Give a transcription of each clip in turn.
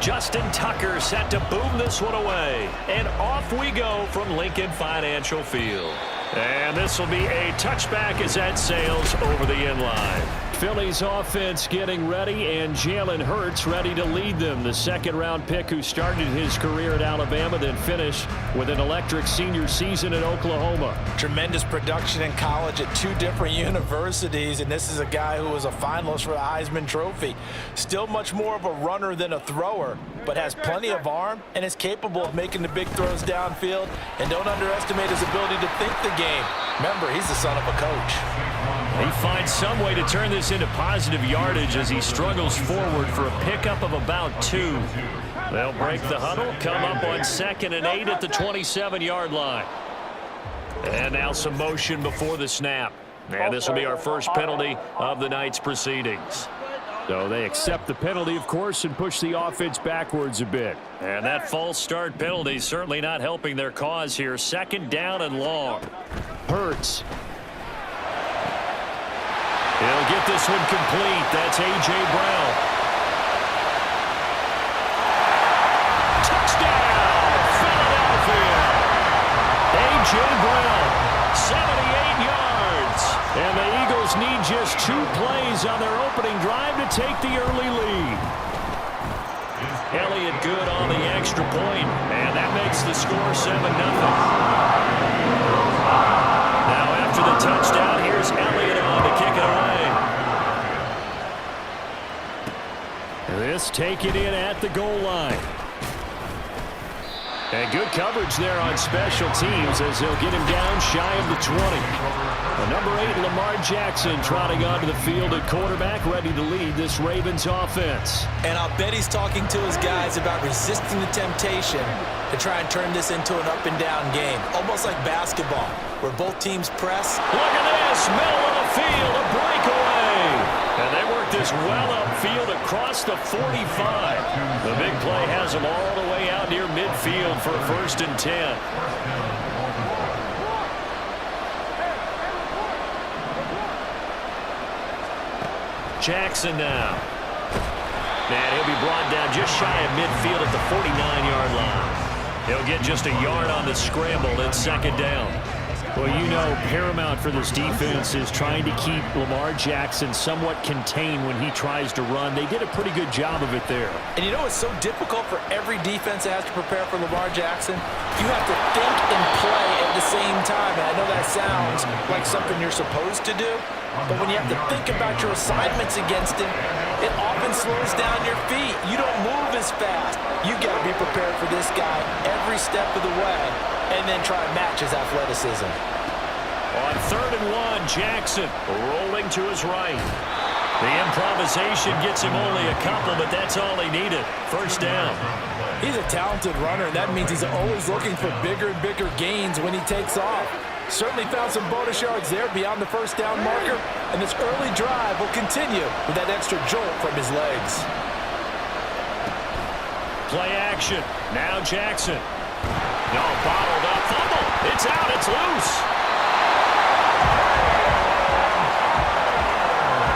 Justin Tucker set to boom this one away. And off we go from Lincoln Financial Field. And this will be a touchback as that sails over the end line. Philly's offense getting ready, and Jalen Hurts ready to lead them. The second-round pick who started his career at Alabama, then finished with an electric senior season at Oklahoma. Tremendous production in college at 2 different universities, and this is a guy who was a finalist for the Heisman Trophy. Still much more of a runner than a thrower, but has plenty of arm and is capable of making the big throws downfield. And don't underestimate his ability to think the game. Remember, he's the son of a coach. He finds some way to turn this into positive yardage as he struggles forward for a pickup of about 2. They'll break the huddle, come up on 2nd and 8 at the 27-yard line. And now some motion before the snap. And this will be our first penalty of the night's proceedings. So they accept the penalty, of course, and push the offense backwards a bit. And that false start penalty certainly not helping their cause here. 2nd down and long. Hurts. He'll get this one complete. That's A.J. Brown. Touchdown, Philadelphia. A.J. Brown, 78 yards. And the Eagles need just 2 plays on their opening drive to take the early lead. Elliott good on the extra point, and that makes the score 7-0. Now after the touchdown, here's Elliott on to kick it away. This taken in at the goal line. And good coverage there on special teams as they'll get him down shy of the 20. Number 8, Lamar Jackson, trotting onto the field at quarterback, ready to lead this Ravens offense. And I'll bet he's talking to his guys about resisting the temptation to try and turn this into an up-and-down game, almost like basketball, where both teams press. Look at this, middle of the field, a breakaway. And they work this well upfield across the 45. The big play has them all the way out near midfield for a 1st and 10. Jackson now. And he'll be brought down just shy of midfield at the 49-yard line. He'll get just a yard on the scramble at 2nd down. Well, you know, paramount for this defense is trying to keep Lamar Jackson somewhat contained when he tries to run. They did a pretty good job of it there. And you know it's so difficult for every defense that has to prepare for Lamar Jackson? You have to think and play at the same time. And I know that sounds like something you're supposed to do, but when you have to think about your assignments against him, it often slows down your feet. You don't move as fast. You got to be prepared for this guy every step of the way and then try and match his athleticism. On 3rd and 1, Jackson rolling to his right. The improvisation gets him only a couple, but that's all he needed. 1st down. He's a talented runner, and that means he's always looking for bigger and bigger gains when he takes off. Certainly found some bonus yards there beyond the 1st down marker, and this early drive will continue with that extra jolt from his legs. Play action. Now Jackson. No, bottled up. Fumble. It's out. It's loose.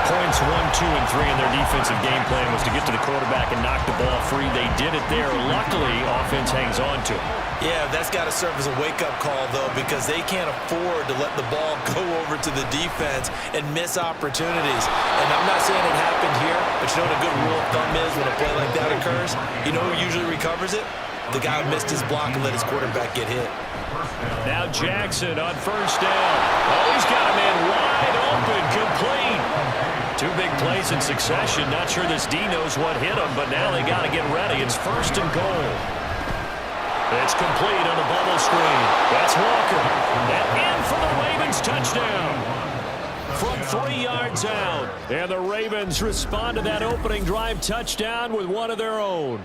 Points 1, 2, and 3 in their defensive game plan was to get to the quarterback and knock the ball free. They did it there. Luckily, offense hangs on to it. Yeah, that's got to serve as a wake-up call, though, because they can't afford to let the ball go over to the defense and miss opportunities. And I'm not saying it happened here, but you know what a good rule of thumb is when a play like that occurs? You know who usually recovers it? The guy who missed his block and let his quarterback get hit. Now Jackson on 1st down. Oh, he's got a man wide open, complete. 2 big plays in succession. Not sure this D knows what hit him, but now they got to get ready. It's 1st and goal. It's complete on a bubble screen. That's Walker. And in for the Ravens touchdown. From 3 yards out. And the Ravens respond to that opening drive touchdown with one of their own.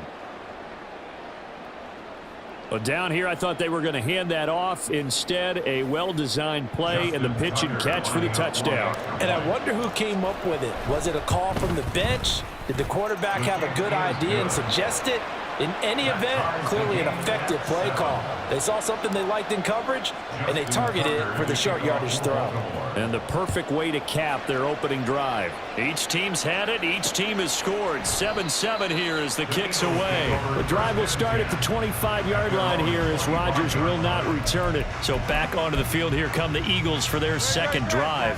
Well, down here, I thought they were going to hand that off. Instead, a well-designed play and the pitch and catch for the touchdown. And I wonder who came up with it. Was it a call from the bench? Did the quarterback have a good idea and suggest it? In any event, clearly an effective play call. They saw something they liked in coverage, and they targeted it for the short yardage throw. And the perfect way to cap their opening drive. Each team's had it. Each team has scored. 7-7 here as the kick's away. The drive will start at the 25-yard line here as Rodgers will not return it. So back onto the field here come the Eagles for their second drive.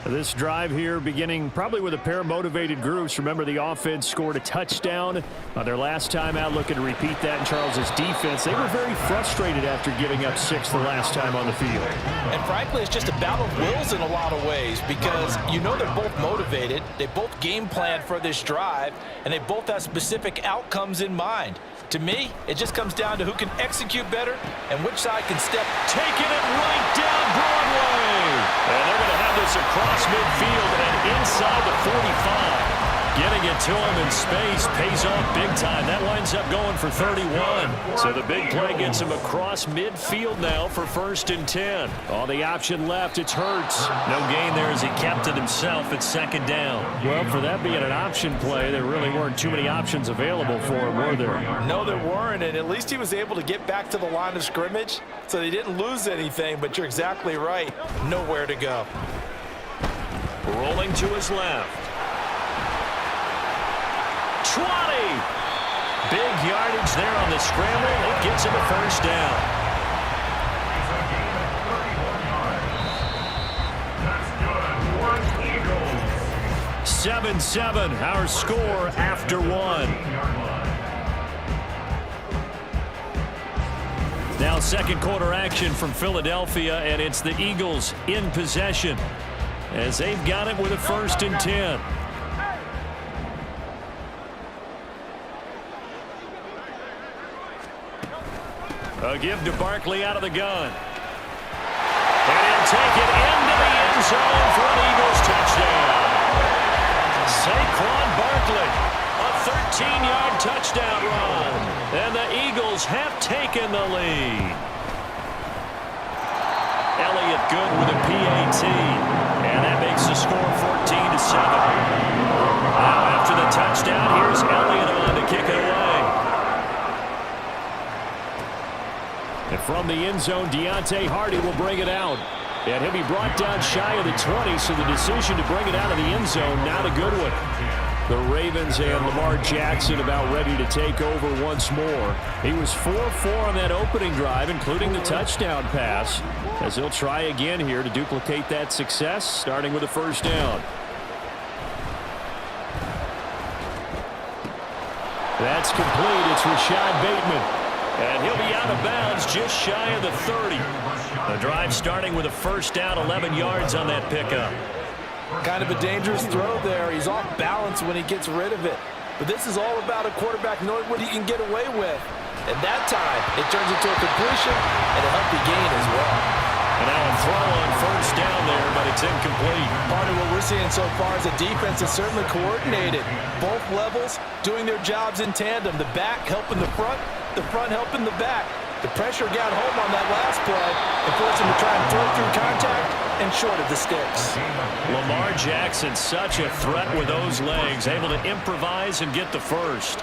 This drive here beginning probably with a pair of motivated groups. Remember, the offense scored a touchdown on their last time out, looking to repeat that in Charles's defense. They were very frustrated after giving up 6 the last time on the field. And frankly, it's just a battle of wills in a lot of ways because you know they're both motivated. They both game plan for this drive, and they both have specific outcomes in mind. To me, it just comes down to who can execute better and which side can step. Taking it right down Broadway. And they're going to have this across midfield and inside the 45. Getting it to him in space pays off big time. That winds up going for 31. So the big play gets him across midfield now for 1st and 10. On the option left, it's Hurts. No gain there as he kept it himself at 2nd down. Well, for that being an option play, there really weren't too many options available for him, were there? No, there weren't, and at least he was able to get back to the line of scrimmage, so they didn't lose anything, but you're exactly right. Nowhere to go. Rolling to his left. 20. Big yardage there on the scramble. It gets him a 1st down. 7-7, our score after 1. Now 2nd quarter action from Philadelphia, and it's the Eagles in possession as they've got it with a 1st and 10. A give to Barkley out of the gun. And he'll take it into the end zone for an Eagles touchdown. Saquon Barkley, a 13-yard touchdown run. And the Eagles have taken the lead. Elliott good with a PAT. And that makes the score 14-7. Now after the touchdown, here's Elliott on to kick it away. And from the end zone, Deontay Hardy will bring it out. And he'll be brought down shy of the 20, so the decision to bring it out of the end zone, not a good one. The Ravens and Lamar Jackson about ready to take over once more. He was 4-4 on that opening drive, including the touchdown pass, as he'll try again here to duplicate that success, starting with a 1st down. That's complete. It's Rashad Bateman. And he'll be out of bounds just shy of the 30. The drive starting with a 1st down, 11 yards on that pickup. Kind of a dangerous throw there. He's off balance when he gets rid of it. But this is all about a quarterback knowing what he can get away with. And that time, it turns into a completion and a healthy gain as well. And now a throw on 1st down there, but it's incomplete. Part of what we're seeing so far is the defense is certainly coordinated. Both levels doing their jobs in tandem. The back helping the front helping the back. The pressure got home on that last play and forced him to try and throw through contact and short of the sticks. Lamar Jackson, such a threat with those legs, able to improvise and get the 1st.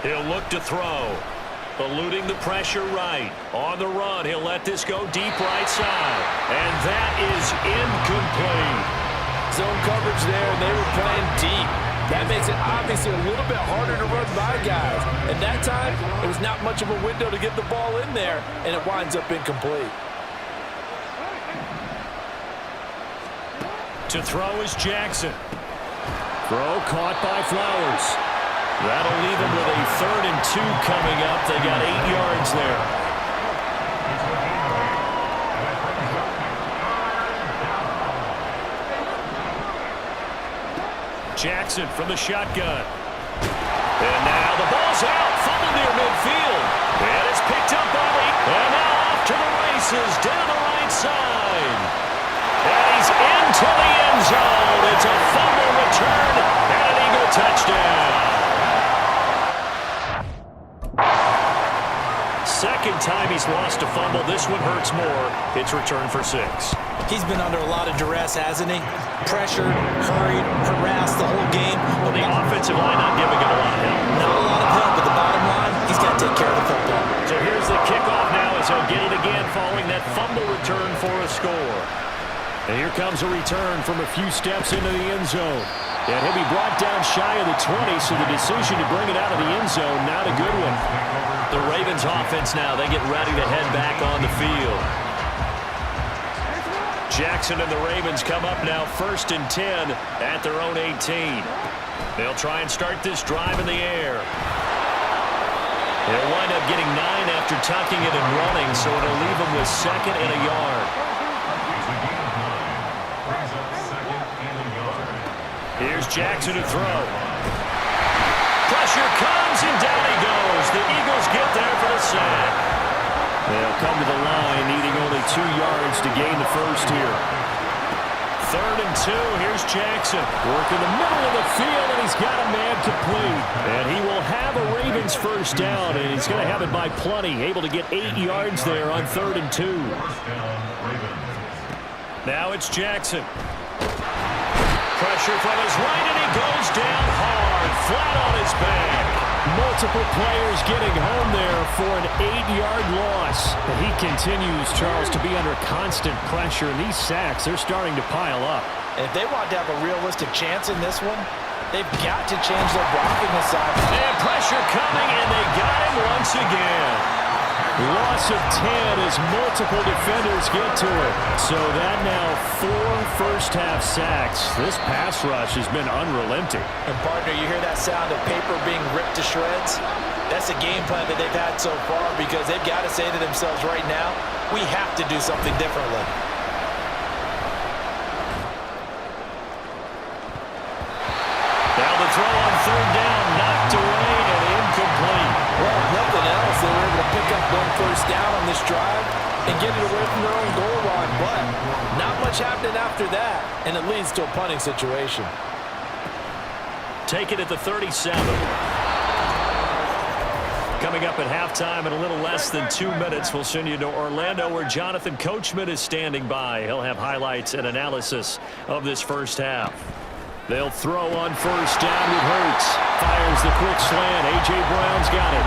He'll look to throw. Eluding the pressure right. On the run, he'll let this go deep right side. And that is incomplete. Zone coverage there, and they were playing deep. That makes it obviously a little bit harder to run by guys. And that time, it was not much of a window to get the ball in there, and it winds up incomplete. To throw is Jackson. Throw caught by Flowers. That'll leave him with a 3rd and 2 coming up. They got 8 yards there. Jackson from the shotgun. And now the ball's out. Fumble near midfield. And it's picked up by Lee. And now off to the races down the right side. And he's into the end zone. It's a fumble return and an Eagle touchdown. second time he's lost a fumble. This one hurts more. It's returned for 6. He's been under a lot of duress, hasn't he? Pressured, hurried, harassed the whole game. But the offensive line not giving him a lot of help. Not a lot of help, but the bottom line, he's got to take care of the football. So here's the kickoff now as he'll get it again following that fumble return for a score. And here comes a return from a few steps into the end zone. And he'll be brought down shy of the 20, so the decision to bring it out of the end zone, not a good one. The Ravens offense now, they get ready to head back on the field. Jackson and the Ravens come up now 1st and 10 at their own 18. They'll try and start this drive in the air. They'll wind up getting 9 after tucking it and running, so it'll leave them with 2nd and a yard. Here's Jackson to throw. Pressure comes, and down he goes. The Eagles get there for the sack. They'll come to the line, needing only 2 yards to gain the first here. 3rd and 2, here's Jackson. Working the middle of the field, and he's got a man complete. And he will have a Ravens first down, and he's going to have it by plenty. Able to get 8 yards there on 3rd and 2. Now it's Jackson. Pressure from his right, and he goes down hard, flat on his back. Multiple players getting home there for an 8-yard loss. And he continues, Charles, to be under constant pressure, and these sacks, they're starting to pile up. And if they want to have a realistic chance in this one, they've got to change their blocking assignment. And pressure coming, and they got him once again. Loss of 10 as multiple defenders get to it. So that now 4 first-half sacks. This pass rush has been unrelenting. And, partner, you hear that sound of paper being ripped to shreds? That's a game plan that they've had so far because they've got to say to themselves right now, we have to do something differently. Now the throw on 3rd down, knocked away and incomplete. Well, if nothing else, they were able to pick up 1 first down on this drive and get it away from their own goal line. But not much happening after that, and it leads to a punting situation. Take it at the 37. Coming up at halftime in a little less than 2 minutes, we'll send you to Orlando where Jonathan Coachman is standing by. He'll have highlights and analysis of this first half. They'll throw on 1st down with Hurts. Fires the quick slant. A.J. Brown's got it.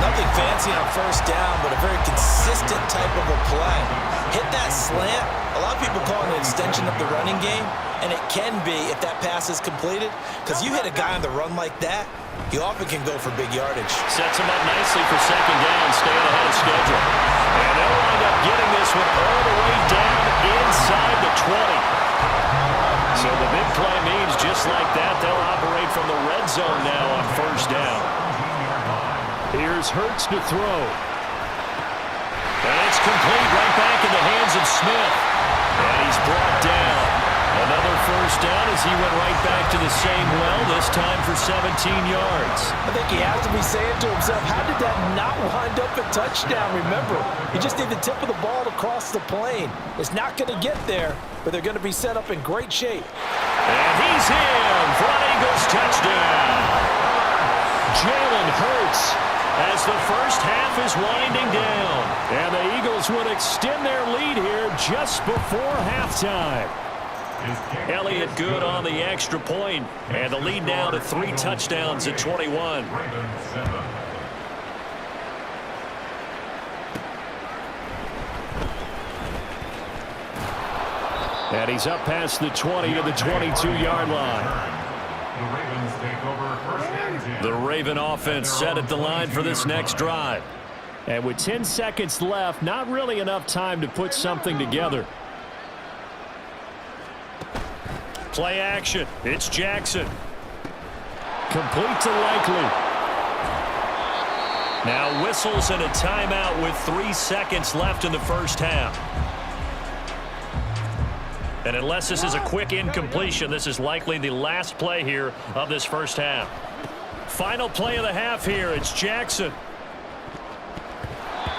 Nothing fancy on 1st down, but a very consistent type of a play. Hit that slant. A lot of people call it an extension of the running game, and it can be if that pass is completed, because you hit a guy on the run like that, you often can go for big yardage. Sets him up nicely for 2nd down, staying ahead of schedule. And they'll wind up getting this one all the way down inside the 20. So the big play means just like that, they'll operate from the red zone now on 1st down. Here's Hurts to throw. And it's complete right back in the hands of Smith. And he's brought down. Another 1st down as he went right back to the same well, this time for 17 yards. I think he has to be saying to himself, how did that not wind up a touchdown? Remember, you just need the tip of the ball to cross the plane. It's not going to get there, but they're going to be set up in great shape. And he's in for an Eagles touchdown. Jalen Hurts as the first half is winding down. And the Eagles would extend their lead here just before halftime. Elliott good on the extra point, and the lead now to 3 touchdowns at 21. And he's up past the 20 to the 22-yard line. The Raven offense set at the line for this next drive. And with 10 seconds left, not really enough time to put something together. Play action. It's Jackson. Complete to Likely. Now whistles and a timeout with 3 seconds left in the first half. And unless this is a quick incompletion, this is likely the last play here of this first half. Final play of the half here. It's Jackson.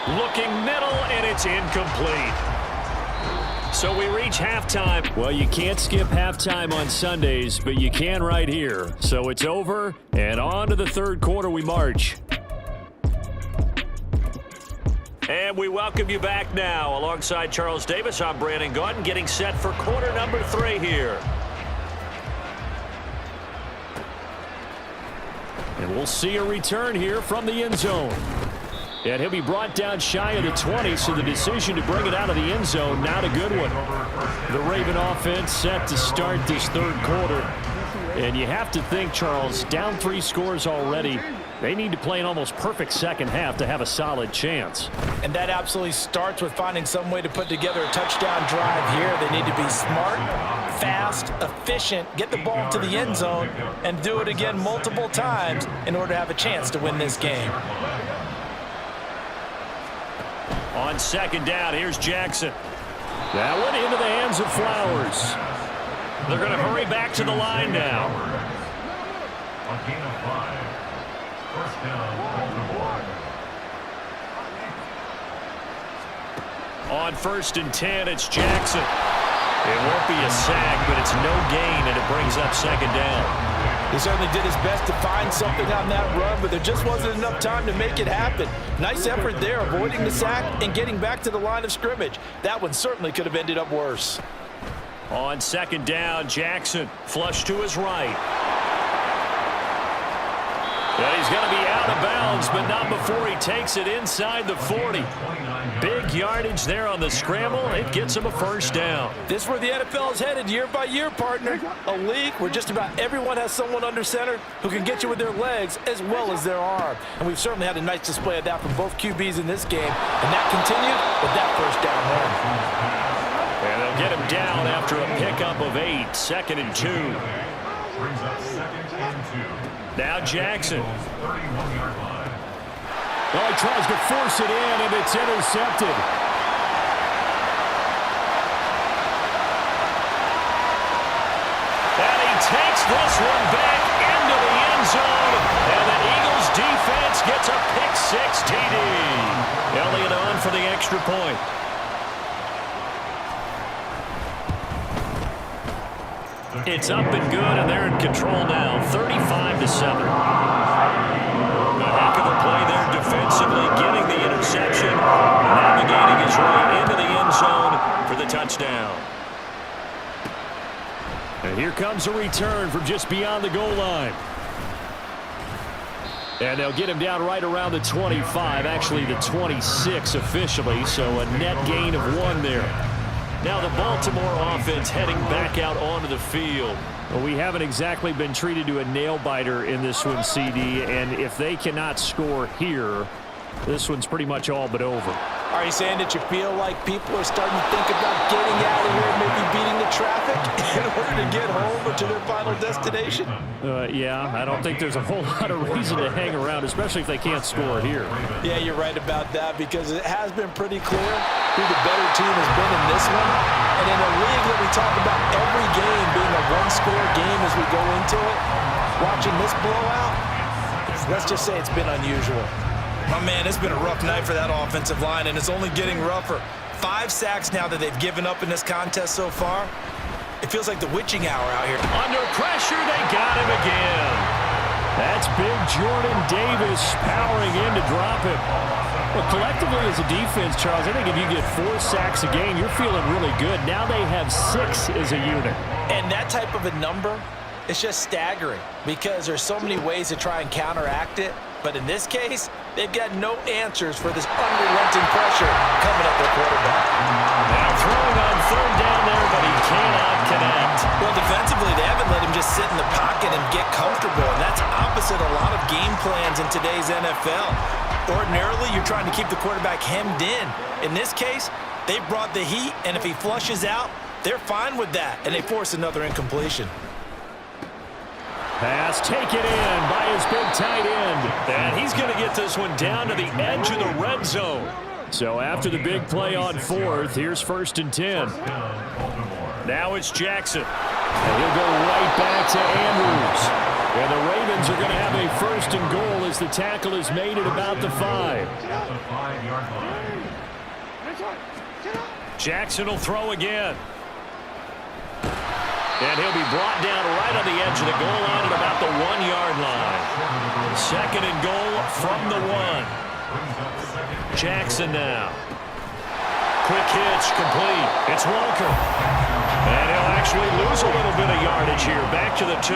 Looking middle, and it's incomplete. So we reach halftime. Well, you can't skip halftime on Sundays, but you can right here. So it's over, and on to the third quarter we march. And we welcome you back now. Alongside Charles Davis, I'm Brandon Gaudin, getting set for quarter number 3 here. And we'll see a return here from the end zone. And he'll be brought down shy of the 20, so the decision to bring it out of the end zone, not a good one. The Raven offense set to start this third quarter. And you have to think, Charles, down 3 scores already. They need to play an almost perfect second half to have a solid chance. And that absolutely starts with finding some way to put together a touchdown drive here. They need to be smart, fast, efficient, get the ball to the end zone, and do it again multiple times in order to have a chance to win this game. On second down, here's Jackson. That one into the hands of Flowers. They're going to hurry back to the line now. A gain of 5. First down, Baltimore. On 1st and 10, it's Jackson. It won't be a sack, but it's no gain, and it brings up second down. He certainly did his best to find something on that run, but there just wasn't enough time to make it happen. Nice effort there, avoiding the sack and getting back to the line of scrimmage. That one certainly could have ended up worse. On second down, Jackson flush to his right. And he's going to be out of bounds, but not before he takes it inside the 40. Big yardage there on the scramble. It gets him a first down. This is where the NFL is headed year by year, partner. A league where just about everyone has someone under center who can get you with their legs as well as their arm. And we've certainly had a nice display of that from both QBs in this game. And that continued with that first down run. And they'll get him down after a pickup of 8. 2nd and 2. Brings up 2nd and 2. Now Jackson. 31-yard line. Well, he tries to force it in, and it's intercepted. And he takes this one back into the end zone. And the Eagles defense gets a pick-6 TD. Elliott on for the extra point. It's up and good, and they're in control now, 35-7. A heck of a play there defensively, getting the interception, navigating his way into the end zone for the touchdown. And here comes a return from just beyond the goal line. And they'll get him down right around the 25, actually the 26 officially, so a net gain of 1 there. Now the Baltimore offense heading back out onto the field. Well, we haven't exactly been treated to a nail-biter in this one, CD, and if they cannot score here, this one's pretty much all but over. Are you saying that you feel like people are starting to think about getting out of here and maybe beating the traffic in order to get home or to their final destination? Yeah, I don't think there's a whole lot of reason to hang around, especially if they can't score here. Yeah, you're right about that, because it has been pretty clear who the better team has been in this one. And in a league that we talk about every game being a one-score game as we go into it, watching this blowout, let's just say it's been unusual. Oh, man, it's been a rough night for that offensive line, and it's only getting rougher. 5 sacks now that they've given up in this contest so far. It feels like the witching hour out here. Under pressure, they got him again. That's big Jordan Davis powering in to drop him. Well, collectively as a defense, Charles, I think if you get 4 sacks a game, you're feeling really good. Now they have 6 as a unit. And that type of a number, it's just staggering because there's so many ways to try and counteract it. But in this case, they've got no answers for this unrelenting pressure coming at their quarterback. Now throwing on 3rd down there, but he cannot connect. Well, defensively, they haven't let him just sit in the pocket and get comfortable, and that's opposite a lot of game plans in today's NFL. Ordinarily, you're trying to keep the quarterback hemmed in. In this case, they brought the heat, and if he flushes out, they're fine with that, and they force another incompletion. Pass taken in by his big tight end. And he's going to get this one down to the edge of the red zone. So after the big play on 4th, here's 1st and 10. Now it's Jackson. And he'll go right back to Andrews. And the Ravens are going to have a 1st and goal as the tackle is made at about the 5. Jackson will throw again. And he'll be brought down right on the edge of the goal line at about the 1-yard line. 2nd and goal from the 1. Jackson now. Quick hitch, complete. It's Walker. And he'll actually lose a little bit of yardage here. Back to the 2.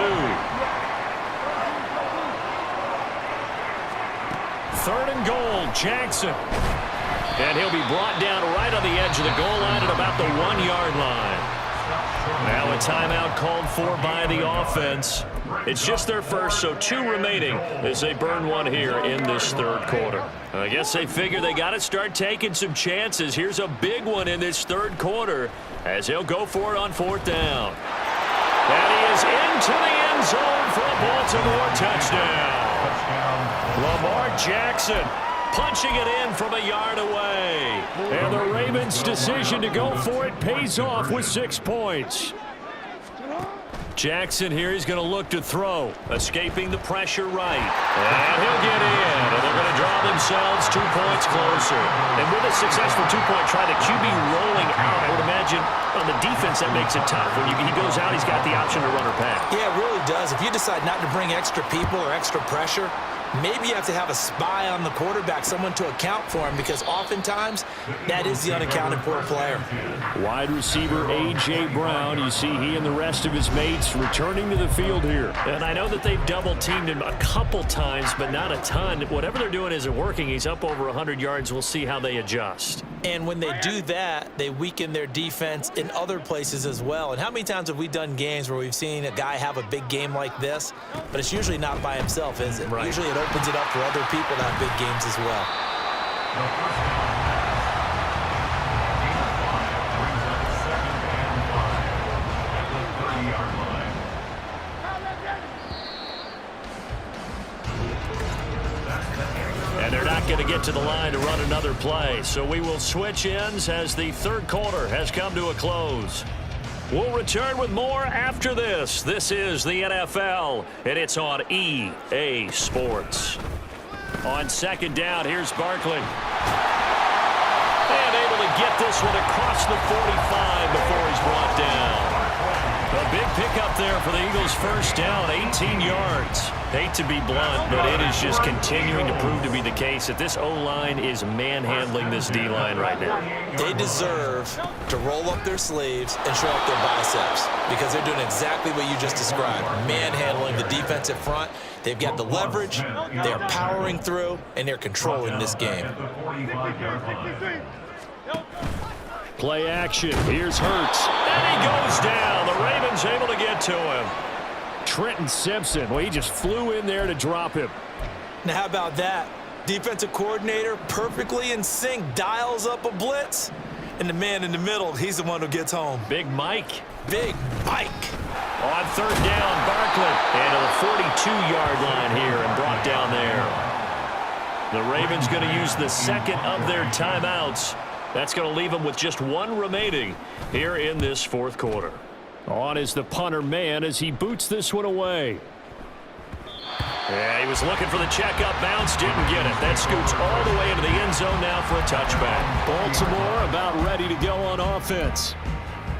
3rd and goal, Jackson. And he'll be brought down right on the edge of the goal line at about the 1-yard line. Now a timeout called for by the offense. It's just their first, so 2 remaining as they burn one here in this 3rd quarter. I guess they figure they got to start taking some chances. Here's a big one in this 3rd quarter as he'll go for it on 4th down. And he is into the end zone for a Baltimore touchdown. Lamar Jackson punching it in from a yard away. And the Ravens' decision to go for it pays off with 6 points. Jackson here, he's going to look to throw, escaping the pressure right. And he'll get in, and they're going to draw themselves 2 points closer. And with a successful 2-point try, the QB rolling out, I would imagine on the defense that makes it tough. When he goes out, he's got the option to run or pass. Yeah, it really does. If you decide not to bring extra people or extra pressure, maybe you have to have a spy on the quarterback, someone to account for him, because oftentimes that is the unaccounted for player. Wide receiver A.J. Brown, you see he and the rest of his mates returning to the field here. And I know that they've double-teamed him a couple times, but not a ton. Whatever they're doing isn't working. He's up over 100 yards. We'll see how they adjust. And when they do that, they weaken their defense in other places as well. And how many times have we done games where we've seen a guy have a big game like this, but it's usually not by himself, is it? Right. Usually it opens it up for other people to have big games as well. And they're not going to get to the line to run another play. So we will switch ends as the 3rd quarter has come to a close. We'll return with more after this. This is the NFL, and it's on EA Sports. On 2nd down, here's Barkley. And able to get this one across the 45 before he's brought down. A big pickup there for the Eagles' 1st down, 18 yards. Hate to be blunt, but it is just continuing to prove to be the case that this O-line is manhandling this D-line right now. They deserve to roll up their sleeves and show up their biceps because they're doing exactly what you just described, manhandling the defensive front. They've got the leverage, they're powering through, and they're controlling this game. Play action. Here's Hurts. And he goes down. The Ravens able to get to him. Trenton Simpson, well, he just flew in there to drop him. Now, how about that? Defensive coordinator perfectly in sync, dials up a blitz. And the man in the middle, he's the one who gets home. Big Mike. Big Mike. On 3rd down, Barkley. And to the 42-yard line here and brought down there. The Ravens going to use the 2nd of their timeouts. That's going to leave them with just 1 remaining here in this 4th quarter. On is the punter man as he boots this one away. Yeah, he was looking for the checkup bounce, didn't get it. That scoots all the way into the end zone now for a touchback. Baltimore about ready to go on offense.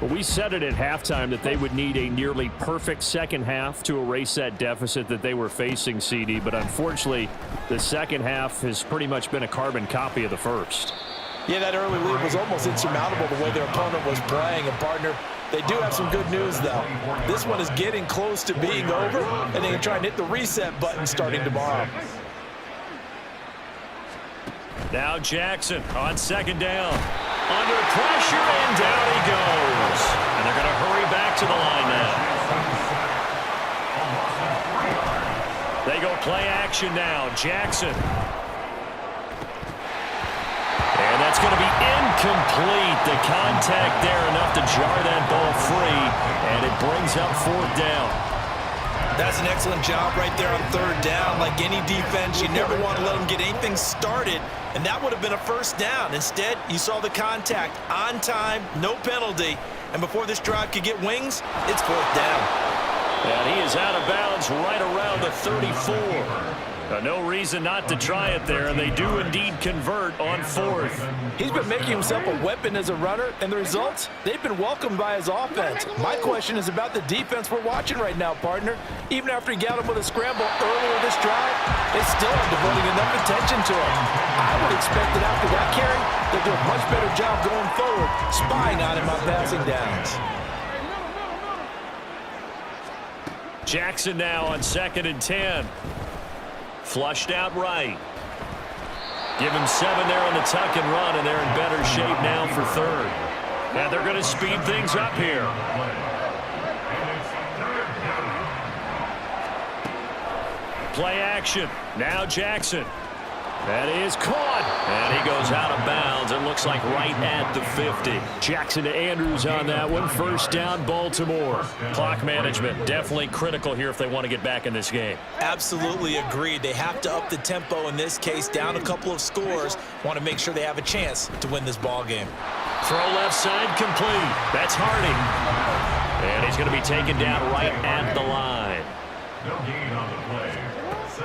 Well, we said it at halftime that they would need a nearly perfect second half to erase that deficit that they were facing, CD. But unfortunately, the second half has pretty much been a carbon copy of the first. Yeah, that early lead was almost insurmountable the way their opponent was playing. And, partner, they do have some good news, though. This one is getting close to being over, and they can try and hit the reset button starting tomorrow. Now Jackson on 2nd down. Under pressure, and down he goes. And they're going to hurry back to the line now. They go play action now. Jackson. And that's going to be incomplete. The contact there enough to jar that ball free, and it brings up 4th down. That's an excellent job right there on 3rd down. Like any defense, you never want to let them get anything started, and that would have been a 1st down. Instead, you saw the contact on time, no penalty, and before this drive could get wings, it's 4th down. And he is out of bounds right around the 34. No reason not to try it there, and they do indeed convert on fourth. He's been making himself a weapon as a runner, and the results, they've been welcomed by his offense. My question is about the defense we're watching right now, partner. Even after he got him with a scramble earlier this drive, they still aren't devoting enough attention to him. I would expect that after that carry, they'll do a much better job going forward, spying on him on passing downs. Jackson now on 2nd and 10. Flushed out right. Give him 7 there on the tuck and run, and they're in better shape now for third. And they're going to speed things up here. Play action. Now Jackson. That is caught. And he goes out of bounds. It looks like right at the 50. Jackson to Andrews on that one. First down, Baltimore. Clock management definitely critical here if they want to get back in this game. Absolutely agreed. They have to up the tempo in this case, down a couple of scores. Want to make sure they have a chance to win this ball game. Throw left side complete. That's Harding. And he's going to be taken down right at the line. No gain on the play.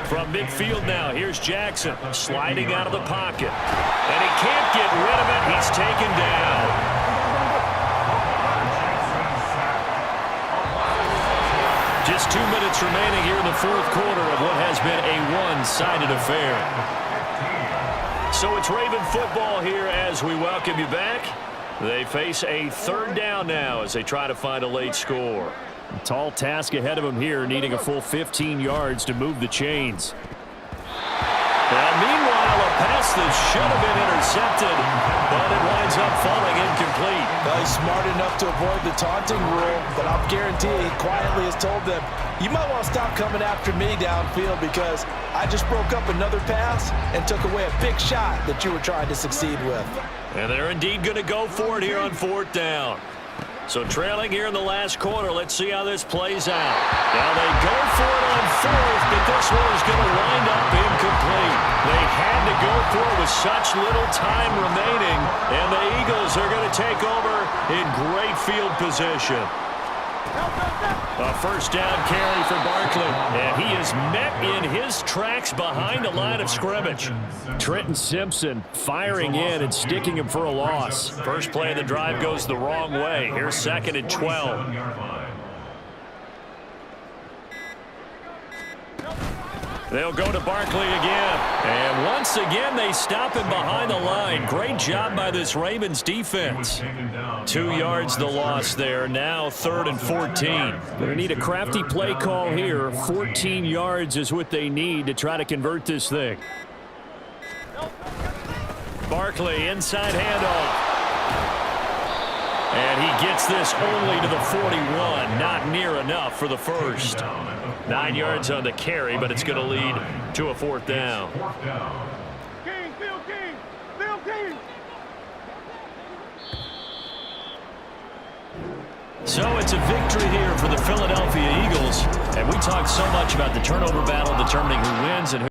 From midfield now, here's Jackson sliding out of the pocket. And he can't get rid of it. He's taken down. Just 2 minutes remaining here in the fourth quarter of what has been a one-sided affair. So it's Raven football here as we welcome you back. They face a third down now as they try to find a late score. A tall task ahead of them here, needing a full 15 yards to move the chains. Now, meanwhile, a pass that should have been intercepted, but it winds up falling incomplete. Well, he's smart enough to avoid the taunting rule, but I'll guarantee he quietly has told them, you might want to stop coming after me downfield because I just broke up another pass and took away a big shot that you were trying to succeed with. And they're indeed going to go for it here on fourth down. So trailing here in the last quarter, let's see how this plays out. Now they go for it on fourth, but this one is going to wind up incomplete. They had to go for it with such little time remaining, and the Eagles are going to take over in great field position. A first down carry for Barkley, and he is met in his tracks behind the line of scrimmage. Trenton Simpson firing in and sticking him for a loss. First play of the drive goes the wrong way. Here's 2nd and 12. They'll go to Barkley again. And once again, they stop him behind the line. Great job by this Ravens defense. 2 yards the loss there. Now 3rd and 14. They need a crafty play call here. 14 yards is what they need to try to convert this thing. Barkley, inside handoff. And he gets this only to the 41. Not near enough for the first. 9 yards on the carry, but it's going to lead to a fourth down. King, Phil King, Phil King. So it's a victory here for the Philadelphia Eagles. And we talked so much about the turnover battle determining who wins and who